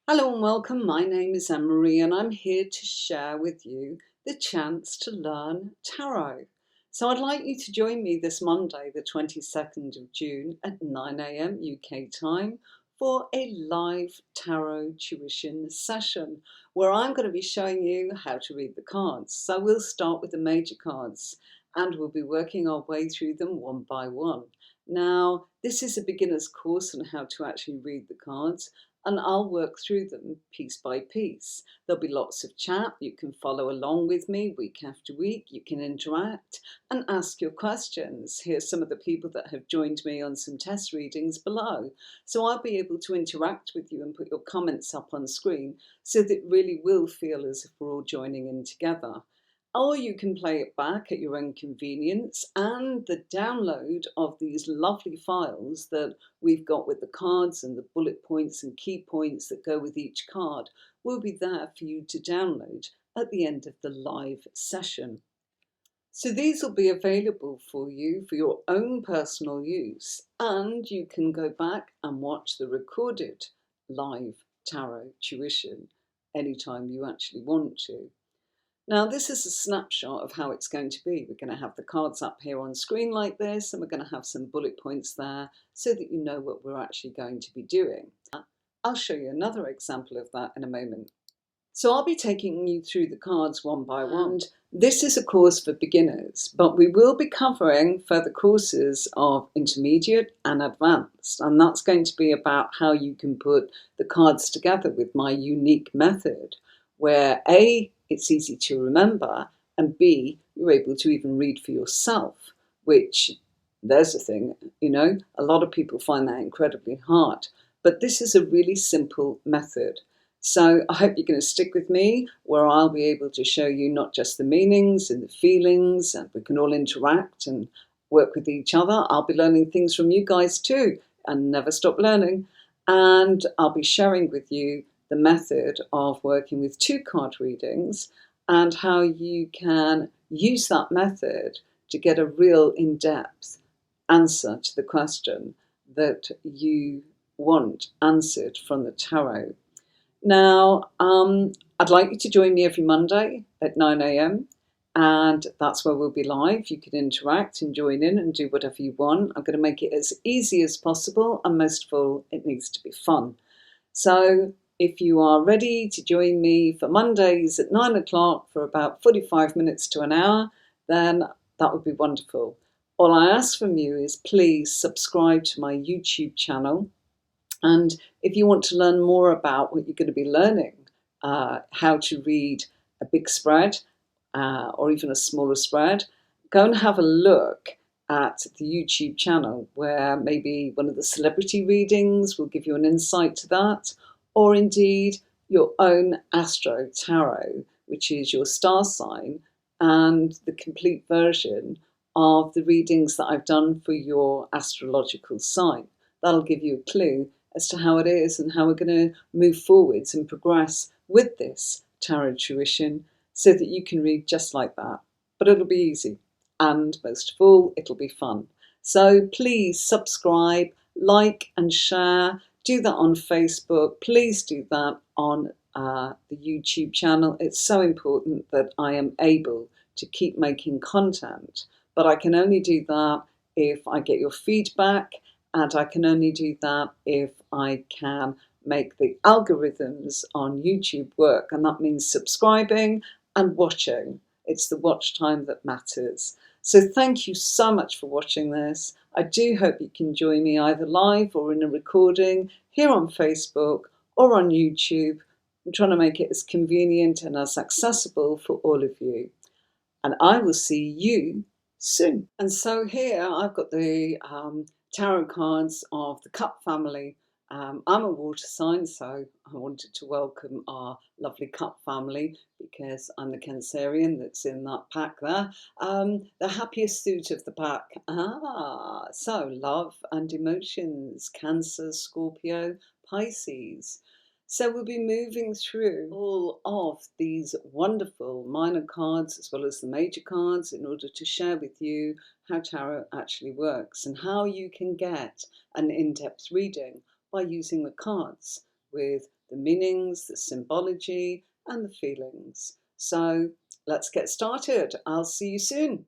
Hello and welcome. My name is Anne-Marie and I'm here to share with you the chance to learn tarot. So I'd like you to join me this Monday, the 22nd of June at 9 a.m. UK time for a live tarot tuition session where I'm going to be showing you how to read the cards. So we'll start with the major cards and we'll be working our way through them one by one. Now, this is a beginner's course on how to actually read the cards, and I'll work through them piece by piece. There'll be lots of chat. You can follow along with me week after week. You can interact and ask your questions. Here's some of the people that have joined me on some test readings below. So I'll be able to interact with you and put your comments up on screen so that it really will feel as if we're all joining in together. Or you can play it back at your own convenience, and the download of these lovely files that we've got with the cards and the bullet points and key points that go with each card will be there for you to download at the end of the live session. So these will be available for you for your own personal use, and you can go back and watch the recorded live tarot tuition anytime you actually want to. Now, this is a snapshot of how it's going to be. We're going to have the cards up here on screen like this, and we're going to have some bullet points there so that you know what we're actually going to be doing. I'll show you another example of that in a moment. So I'll be taking you through the cards one by one. This is a course for beginners, but we will be covering further courses of intermediate and advanced, and that's going to be about how you can put the cards together with my unique method, where A, it's easy to remember, and B, you're able to even read for yourself, which, there's a thing, a lot of people find that incredibly hard. But this is a really simple method. So I hope you're going to stick with me, where I'll be able to show you not just the meanings and the feelings, and we can all interact and work with each other. I'll be learning things from you guys too, and never stop learning. And I'll be sharing with you the method of working with two card readings and how you can use that method to get a real in-depth answer to the question that you want answered from the tarot. Now, I'd like you to join me every Monday at 9 a.m. and that's where we'll be live. You can interact and join in and do whatever you want. I'm going to make it as easy as possible, and most of all, it needs to be fun. So if you are ready to join me for Mondays at 9 o'clock for about 45 minutes to an hour, then that would be wonderful. All I ask from you is please subscribe to my YouTube channel. And if you want to learn more about what you're going to be learning, how to read a big spread or even a smaller spread, go and have a look at the YouTube channel, where maybe one of the celebrity readings will give you an insight to that, or indeed your own Astro Tarot, which is your star sign, and the complete version of the readings that I've done for your astrological sign. That'll give you a clue as to how it is and how we're going to move forwards and progress with this tarot tuition so that you can read just like that. But it'll be easy, and most of all, it'll be fun. So please subscribe, like and share. Do that on Facebook. Please do that on the YouTube channel. It's so important that I am able to keep making content, but I can only do that if I get your feedback, and I can only do that if I can make the algorithms on YouTube work, and that means subscribing and watching. It's the watch time that matters. So thank you so much for watching this. I do hope you can join me either live or in a recording here on Facebook or on YouTube. I'm trying to make it as convenient and as accessible for all of you. And I will see you soon. And so here I've got the tarot cards of the Cup family. I'm a water sign, so I wanted to welcome our lovely Cup family because I'm the Cancerian that's in that pack there. The happiest suit of the pack. So love and emotions, Cancer, Scorpio, Pisces. So we'll be moving through all of these wonderful minor cards as well as the major cards in order to share with you how tarot actually works and how you can get an in-depth reading by using the cards with the meanings, the symbology, and the feelings. So let's get started. I'll see you soon.